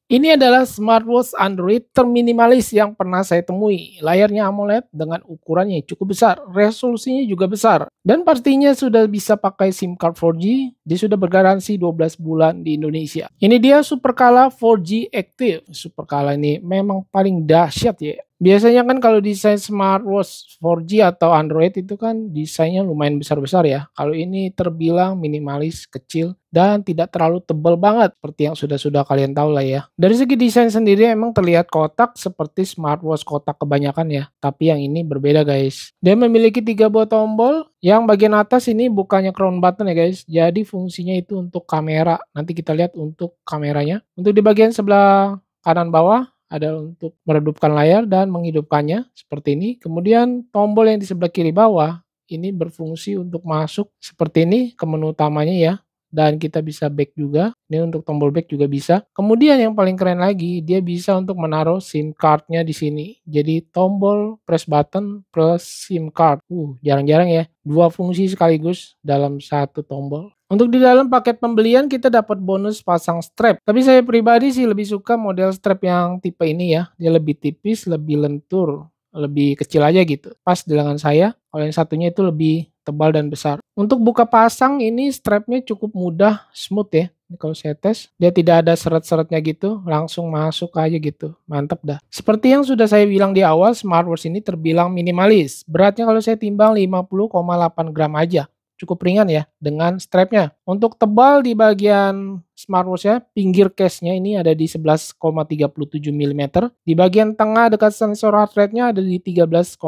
Ini adalah smartwatch Android terminimalis yang pernah saya temui. Layarnya AMOLED dengan ukuran yang cukup besar, resolusinya juga besar, dan pastinya sudah bisa pakai SIM card 4G. Dia sudah bergaransi 12 bulan di Indonesia. Ini dia Supercala 4G Active. Supercala ini memang paling dahsyat ya. Biasanya kan kalau desain smartwatch 4G atau Android itu kan desainnya lumayan besar-besar ya. Kalau ini terbilang minimalis, kecil, dan tidak terlalu tebal banget seperti yang sudah-sudah kalian tahu lah ya. Dari segi desain sendiri emang terlihat kotak seperti smartwatch kotak kebanyakan ya. Tapi yang ini berbeda guys. Dia memiliki 3 buah tombol. Yang bagian atas ini bukannya crown button ya guys. Jadi fungsinya itu untuk kamera. Nanti kita lihat untuk kameranya. Untuk di bagian sebelah kanan bawah ada untuk meredupkan layar dan menghidupkannya seperti ini. Kemudian tombol yang di sebelah kiri bawah ini berfungsi untuk masuk seperti ini ke menu utamanya ya. Dan kita bisa back juga. Ini untuk tombol back juga bisa. Kemudian yang paling keren lagi, dia bisa untuk menaruh SIM card-nya di sini. Jadi tombol press button plus SIM card. Jarang-jarang ya. Dua fungsi sekaligus dalam satu tombol. Untuk di dalam paket pembelian kita dapat bonus pasang strap. Tapi saya pribadi sih lebih suka model strap yang tipe ini ya. Dia lebih tipis, lebih lentur, lebih kecil aja gitu. Pas di lengan saya. Kalau yang satunya itu lebih tebal dan besar. Untuk buka pasang ini strapnya cukup mudah, smooth ya. Ini kalau saya tes, dia tidak ada seret-seretnya gitu, langsung masuk aja gitu. Mantap dah. Seperti yang sudah saya bilang di awal, smartwatch ini terbilang minimalis. Beratnya kalau saya timbang 50,8 gram aja. Cukup ringan ya dengan strapnya. Untuk tebal di bagian smartwatch-nya, pinggir case-nya ini ada di 11,37 mm. Di bagian tengah dekat sensor heart rate-nya ada di 13,42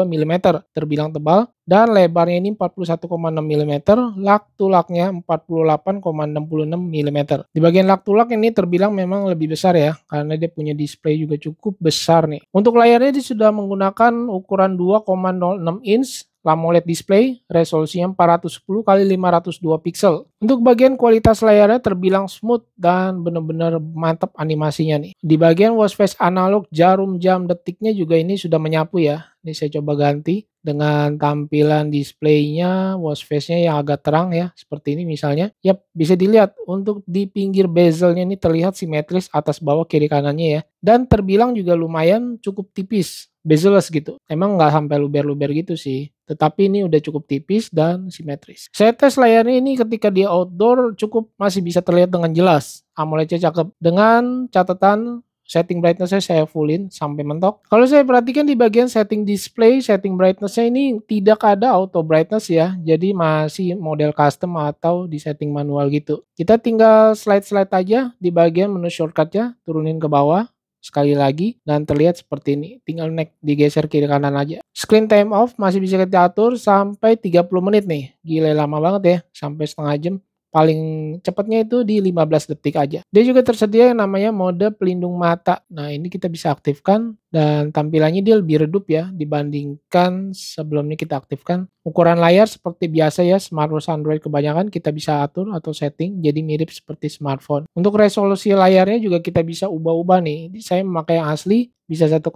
mm. Terbilang tebal. Dan lebarnya ini 41,6 mm, lug to lug-nya 48,66 mm. Di bagian lug to lug ini terbilang memang lebih besar ya, karena dia punya display juga cukup besar nih. Untuk layarnya dia sudah menggunakan ukuran 2,06 inch AMOLED display, resolusinya 410 x 502 pixel. Untuk bagian kualitas layarnya terbilang smooth dan benar-benar mantap animasinya nih. Di bagian watch face analog jarum jam detiknya juga ini sudah menyapu ya. Ini saya coba ganti dengan tampilan displaynya, watch face-nya yang agak terang ya, seperti ini misalnya. Yap, bisa dilihat untuk di pinggir bezelnya ini terlihat simetris atas bawah kiri kanannya ya. Dan terbilang juga lumayan cukup tipis, bezel-less gitu. Emang nggak sampai luber-luber gitu sih. Tetapi ini udah cukup tipis dan simetris. Saya tes layarnya ini ketika di outdoor cukup masih bisa terlihat dengan jelas. AMOLED-nya cakep. Dengan catatan setting brightness-nya saya fullin sampai mentok. Kalau saya perhatikan di bagian setting display, setting brightness-nya ini tidak ada auto brightness ya. Jadi masih model custom atau di setting manual gitu. Kita tinggal slide-slide aja di bagian menu shortcut-nya, turunin ke bawah. Sekali lagi dan terlihat seperti ini, tinggal digeser kiri kanan aja. Screen time off masih bisa kita atur sampai 30 menit nih. Gila lama banget ya, sampai setengah jam. Paling cepatnya itu di 15 detik aja. Dia juga tersedia yang namanya mode pelindung mata. Nah, ini kita bisa aktifkan dan tampilannya dia lebih redup ya dibandingkan sebelumnya kita aktifkan. Ukuran layar seperti biasa ya, smartwatch Android kebanyakan kita bisa atur atau setting jadi mirip seperti smartphone. Untuk resolusi layarnya juga kita bisa ubah-ubah nih. Saya memakai yang asli, bisa 1,2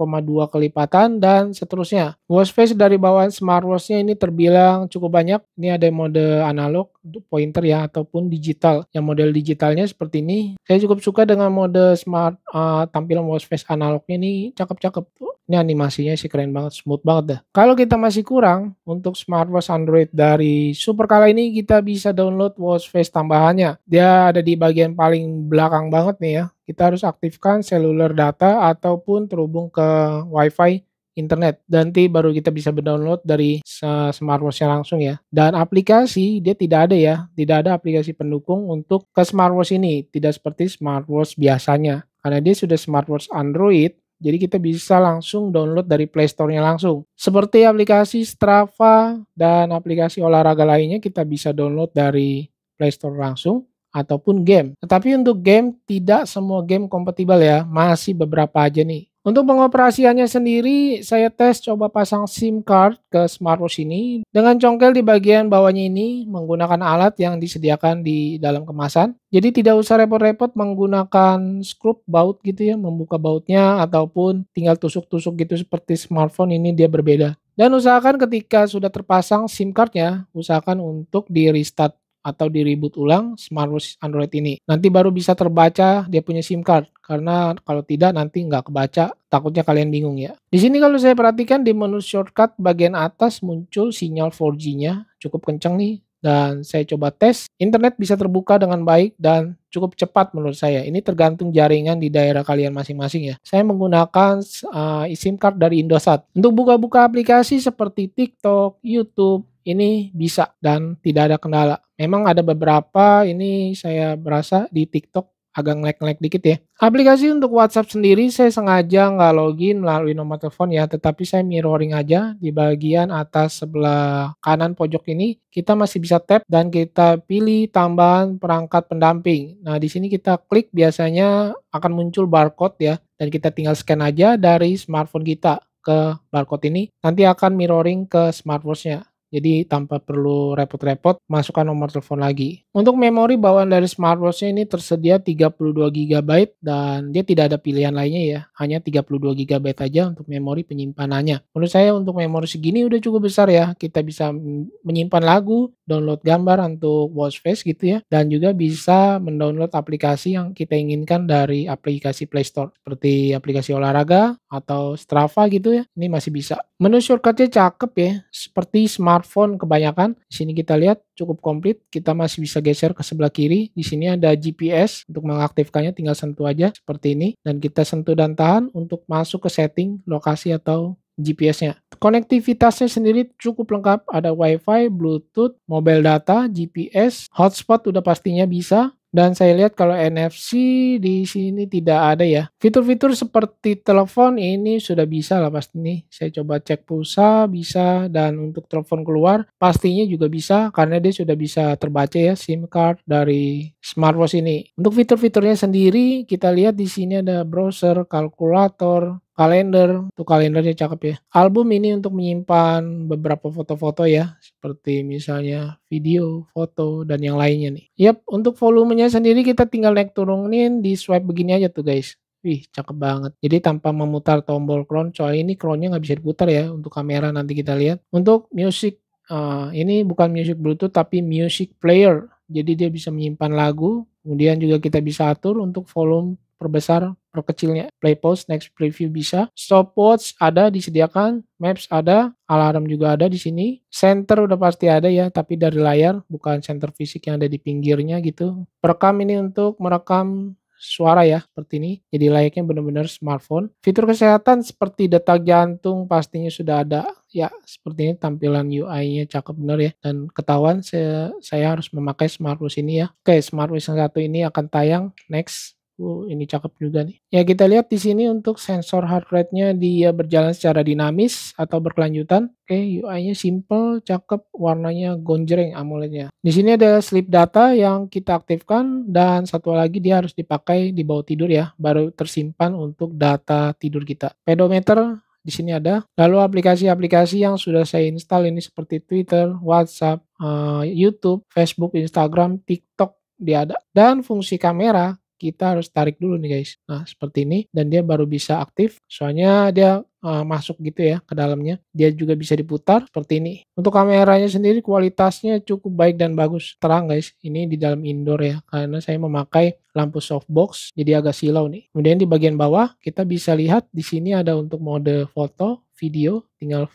kelipatan dan seterusnya. Watch face dari bawah smartwatch-nya ini terbilang cukup banyak. Ini ada mode analog untuk pointer ya ataupun digital. Yang model digitalnya seperti ini. Saya cukup suka dengan mode tampilan watch face analognya ini cakep-cakep. Ini animasinya sih keren banget, smooth banget dah. Kalau kita masih kurang untuk smartwatch Android dari Supercala ini kita bisa download watch face tambahannya. Dia ada di bagian paling belakang banget nih ya. Kita harus aktifkan cellular data ataupun terhubung ke WiFi internet. Nanti baru kita bisa mendownload dari smartwatch-nya langsung ya. Dan aplikasi dia tidak ada ya, tidak ada aplikasi pendukung untuk ke smartwatch ini, tidak seperti smartwatch biasanya. Karena dia sudah smartwatch Android, jadi kita bisa langsung download dari Play Store-nya langsung. Seperti aplikasi Strava dan aplikasi olahraga lainnya kita bisa download dari Play Store langsung ataupun game. Tetapi untuk game tidak semua game kompatibel ya, masih beberapa aja nih. Untuk pengoperasiannya sendiri, saya tes coba pasang SIM card ke smartwatch ini. Dengan congkel di bagian bawahnya ini menggunakan alat yang disediakan di dalam kemasan. Jadi tidak usah repot-repot menggunakan skrup baut gitu ya, membuka bautnya ataupun tinggal tusuk-tusuk gitu seperti smartphone ini dia berbeda. Dan usahakan ketika sudah terpasang SIM card-nya, usahakan untuk di restart atau di-reboot ulang smartwatch Android ini. Nanti baru bisa terbaca dia punya SIM card, karena kalau tidak nanti nggak kebaca, takutnya kalian bingung ya. Di sini kalau saya perhatikan di menu shortcut bagian atas muncul sinyal 4G-nya, cukup kencang nih. Dan saya coba tes, internet bisa terbuka dengan baik dan cukup cepat menurut saya. Ini tergantung jaringan di daerah kalian masing-masing ya. Saya menggunakan SIM card dari Indosat. Untuk buka-buka aplikasi seperti TikTok, YouTube, ini bisa dan tidak ada kendala. Memang ada beberapa ini saya berasa di TikTok agak nge-lag dikit ya. Aplikasi untuk WhatsApp sendiri saya sengaja nggak login melalui nomor telepon ya, tetapi saya mirroring aja di bagian atas sebelah kanan pojok ini. Kita masih bisa tap dan kita pilih tambahan perangkat pendamping. Nah, di sini kita klik biasanya akan muncul barcode ya, dan kita tinggal scan aja dari smartphone kita ke barcode ini. Nanti akan mirroring ke smartwatch-nya. Jadi tanpa perlu repot-repot masukkan nomor telepon lagi. Untuk memori bawaan dari smartwatch-nya ini tersedia 32 GB dan dia tidak ada pilihan lainnya ya. Hanya 32 GB aja untuk memori penyimpanannya. Menurut saya untuk memori segini udah cukup besar ya. Kita bisa menyimpan lagu, download gambar untuk watch face gitu ya. Dan juga bisa mendownload aplikasi yang kita inginkan dari aplikasi Play Store. Seperti aplikasi olahraga atau Strava gitu ya. Ini masih bisa. Menu shortcut-nya cakep ya. Seperti smartphone kebanyakan. Di sini kita lihat cukup komplit. Kita masih bisa geser ke sebelah kiri. Di sini ada GPS untuk mengaktifkannya, tinggal sentuh aja seperti ini. Dan kita sentuh dan tahan untuk masuk ke setting lokasi atau GPS-nya. Konektivitasnya sendiri cukup lengkap. Ada WiFi, Bluetooth, mobile data, GPS, hotspot udah pastinya bisa. Dan saya lihat kalau NFC di sini tidak ada ya. Fitur-fitur seperti telepon ini sudah bisa lah pasti nih. Saya coba cek pulsa bisa, dan untuk telepon keluar pastinya juga bisa karena dia sudah bisa terbaca ya SIM card dari smartwatch ini. Untuk fitur-fiturnya sendiri kita lihat di sini ada browser, kalkulator, kalender. Untuk kalendernya cakep ya. Album ini untuk menyimpan beberapa foto-foto ya, seperti misalnya video, foto, dan yang lainnya nih. Yap, untuk volumenya sendiri kita tinggal naik turunin di swipe begini aja tuh guys. Wih, cakep banget. Jadi tanpa memutar tombol crown, soalnya ini crownnya nggak bisa diputar ya untuk kamera, nanti kita lihat. Untuk music, ini bukan music Bluetooth tapi music player. Jadi dia bisa menyimpan lagu, kemudian juga kita bisa atur untuk volume perbesar, perkecilnya, play pause, next preview bisa, stopwatch ada disediakan, maps ada, alarm juga ada di sini, center udah pasti ada ya, tapi dari layar bukan center fisik yang ada di pinggirnya gitu. Perekam ini untuk merekam suara ya, seperti ini. Jadi layaknya benar-benar smartphone. Fitur kesehatan seperti detak jantung pastinya sudah ada. Ya, seperti ini tampilan UI-nya cakep bener ya. Dan ketahuan saya harus memakai smartwatch ini ya. Oke, smartwatch yang satu ini akan tayang next. Ini cakep juga nih. Ya, kita lihat di sini untuk sensor heart rate-nya dia berjalan secara dinamis atau berkelanjutan. Oke, UI-nya simple, cakep, warnanya gonjreng AMOLED-nya. Di sini ada sleep data yang kita aktifkan dan satu lagi dia harus dipakai di bawah tidur ya, baru tersimpan untuk data tidur kita. Pedometer di sini ada. Lalu aplikasi-aplikasi yang sudah saya install ini seperti Twitter, WhatsApp, YouTube, Facebook, Instagram, TikTok dia ada. Dan fungsi kamera kita harus tarik dulu nih guys. Nah, seperti ini dan dia baru bisa aktif. Soalnya dia masuk gitu ya ke dalamnya. Dia juga bisa diputar seperti ini. Untuk kameranya sendiri kualitasnya cukup baik dan bagus. Terang guys. Ini di dalam indoor ya. Karena saya memakai lampu softbox jadi agak silau nih. Kemudian di bagian bawah kita bisa lihat di sini ada untuk mode foto, video, tinggal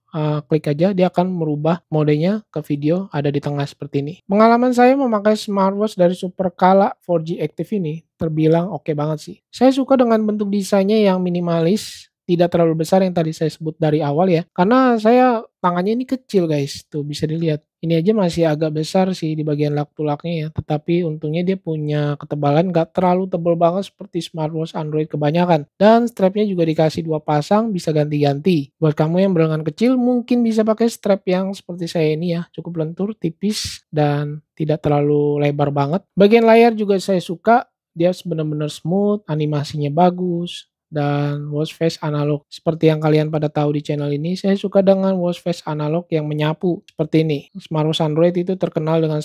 klik aja dia akan merubah modenya ke video, ada di tengah seperti ini. Pengalaman saya memakai smartwatch dari Supercala 4G Active ini terbilang oke banget sih. Saya suka dengan bentuk desainnya yang minimalis, tidak terlalu besar yang tadi saya sebut dari awal ya. Karena saya tangannya ini kecil guys, tuh bisa dilihat. Ini aja masih agak besar sih di bagian lak tulaknya ya, tetapi untungnya dia punya ketebalan gak terlalu tebal banget seperti smartwatch Android kebanyakan. Dan strapnya juga dikasih 2 pasang, bisa ganti-ganti. Buat kamu yang berlengan kecil mungkin bisa pakai strap yang seperti saya ini ya, cukup lentur, tipis, dan tidak terlalu lebar banget. Bagian layar juga saya suka, dia benar-benar smooth, animasinya bagus. Dan watch face analog seperti yang kalian pada tahu di channel ini, saya suka dengan watch face analog yang menyapu seperti ini. Smartwatch Android itu terkenal dengan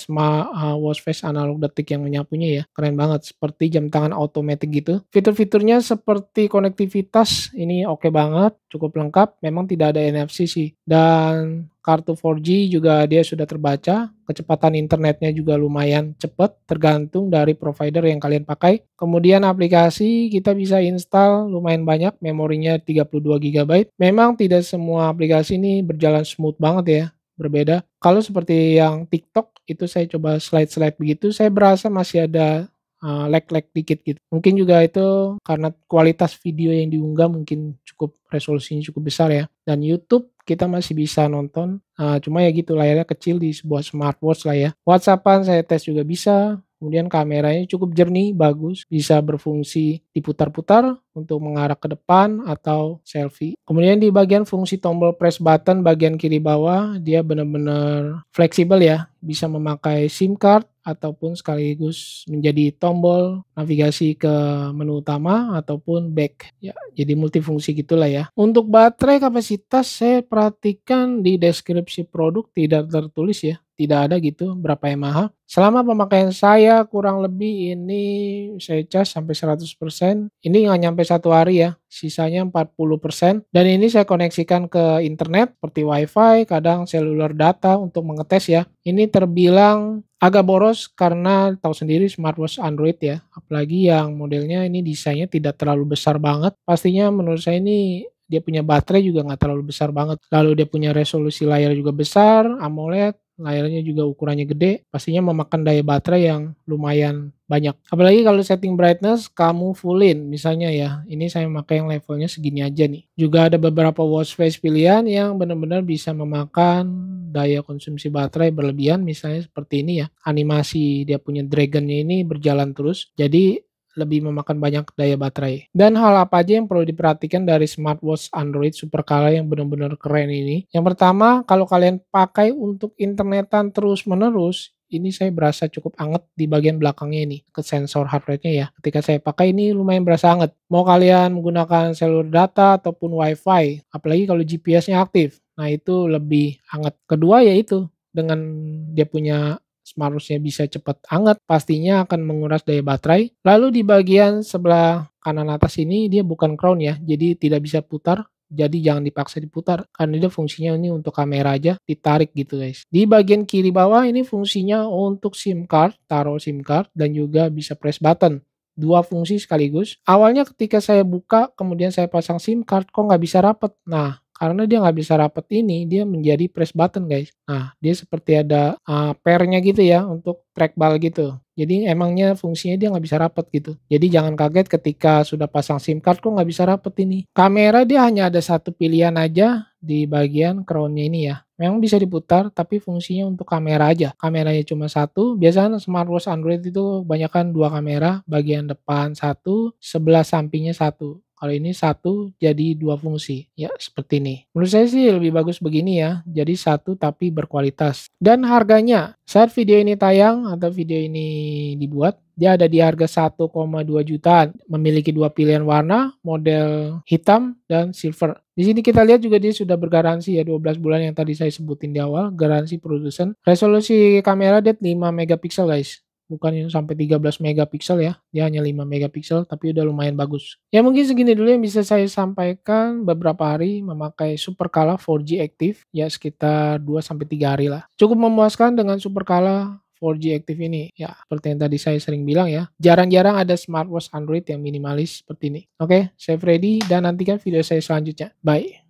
watch face analog detik yang menyapunya ya, keren banget seperti jam tangan otomatis gitu. Fitur-fiturnya seperti konektivitas ini oke banget, cukup lengkap, memang tidak ada NFC sih. Dan kartu 4G juga dia sudah terbaca, kecepatan internetnya juga lumayan cepat, tergantung dari provider yang kalian pakai. Kemudian aplikasi kita bisa install lumayan banyak, memorinya 32 GB. Memang tidak semua aplikasi ini berjalan smooth banget ya, berbeda. Kalau seperti yang TikTok, itu saya coba slide-slide begitu, saya berasa masih ada lag-lag dikit gitu. Mungkin juga itu karena kualitas video yang diunggah mungkin resolusinya cukup besar ya. Dan YouTube kita masih bisa nonton, cuma ya gitu layarnya kecil di sebuah smartwatch lah ya. WhatsApp-an saya tes juga bisa, kemudian kameranya cukup jernih, bagus, bisa berfungsi diputar-putar untuk mengarah ke depan atau selfie. Kemudian di bagian fungsi tombol press button bagian kiri bawah, dia benar-benar fleksibel ya, bisa memakai SIM card ataupun sekaligus menjadi tombol navigasi ke menu utama ataupun back ya, jadi multifungsi gitulah ya. Untuk baterai kapasitas saya perhatikan di deskripsi produk tidak tertulis ya, tidak ada gitu berapa mAh. Selama pemakaian saya kurang lebih ini saya cas sampai 100%, ini nggak nyampe 1 hari ya, sisanya 40%, dan ini saya koneksikan ke internet seperti WiFi, kadang seluler data untuk mengetes ya. Ini terbilang agak boros karena tahu sendiri smartwatch Android ya, apalagi yang modelnya ini desainnya tidak terlalu besar banget. Pastinya menurut saya ini dia punya baterai juga nggak terlalu besar banget. Lalu dia punya resolusi layar juga besar, AMOLED, layarnya juga ukurannya gede, pastinya memakan daya baterai yang lumayan banyak. Apalagi kalau setting brightness kamu fullin misalnya ya, ini saya pakai yang levelnya segini aja nih. Juga ada beberapa watch face pilihan yang benar-benar bisa memakan daya konsumsi baterai berlebihan, misalnya seperti ini ya. Animasi dia punya dragonnya ini berjalan terus, jadi lebih memakan banyak daya baterai. Dan hal apa aja yang perlu diperhatikan dari smartwatch Android Supercolor yang benar-benar keren ini? Yang pertama, kalau kalian pakai untuk internetan terus-menerus, ini saya berasa cukup anget di bagian belakangnya ini, ke sensor heart rate-nya ya. Ketika saya pakai ini lumayan berasa anget. Mau kalian menggunakan seluler data ataupun WiFi, apalagi kalau GPS-nya aktif, nah itu lebih hangat. Kedua yaitu dengan dia punya smartwatch-nya bisa cepat hangat, pastinya akan menguras daya baterai. Lalu di bagian sebelah kanan atas ini dia bukan crown ya, jadi tidak bisa putar. Jadi jangan dipaksa diputar, karena dia fungsinya ini untuk kamera aja, ditarik gitu guys. Di bagian kiri bawah ini fungsinya untuk SIM card, taruh SIM card, dan juga bisa press button. Dua fungsi sekaligus. Awalnya ketika saya buka, kemudian saya pasang SIM card, kok nggak bisa rapet. Nah, karena dia nggak bisa rapet ini, dia menjadi press button guys. Nah, dia seperti ada pairnya gitu ya, untuk trackball gitu. Jadi emangnya fungsinya dia nggak bisa rapet gitu. Jadi jangan kaget ketika sudah pasang SIM card kok nggak bisa rapet ini. Kamera dia hanya ada satu pilihan aja di bagian crown-nya ini ya. Memang bisa diputar, tapi fungsinya untuk kamera aja. Kameranya cuma satu. Biasanya smartwatch Android itu kebanyakan dua kamera, bagian depan satu, sebelah sampingnya satu. Kalau ini satu jadi dua fungsi, ya seperti ini. Menurut saya sih lebih bagus begini ya, jadi satu tapi berkualitas. Dan harganya, saat video ini tayang atau video ini dibuat, dia ada di harga 1,2 jutaan. Memiliki dua pilihan warna, model hitam dan silver. Di sini kita lihat juga dia sudah bergaransi ya 12 bulan yang tadi saya sebutin di awal, garansi produsen. Resolusi kamera dia 5 megapiksel guys. Bukan yang sampai 13 megapiksel ya, dia hanya 5 megapiksel tapi udah lumayan bagus. Ya mungkin segini dulu yang bisa saya sampaikan beberapa hari memakai Supercolor 4G Active, ya sekitar 2-3 hari lah. Cukup memuaskan dengan Supercolor 4G Active ini, ya seperti yang tadi saya sering bilang ya, jarang-jarang ada smartwatch Android yang minimalis seperti ini. Oke, saya Freddy dan nantikan video saya selanjutnya. Bye.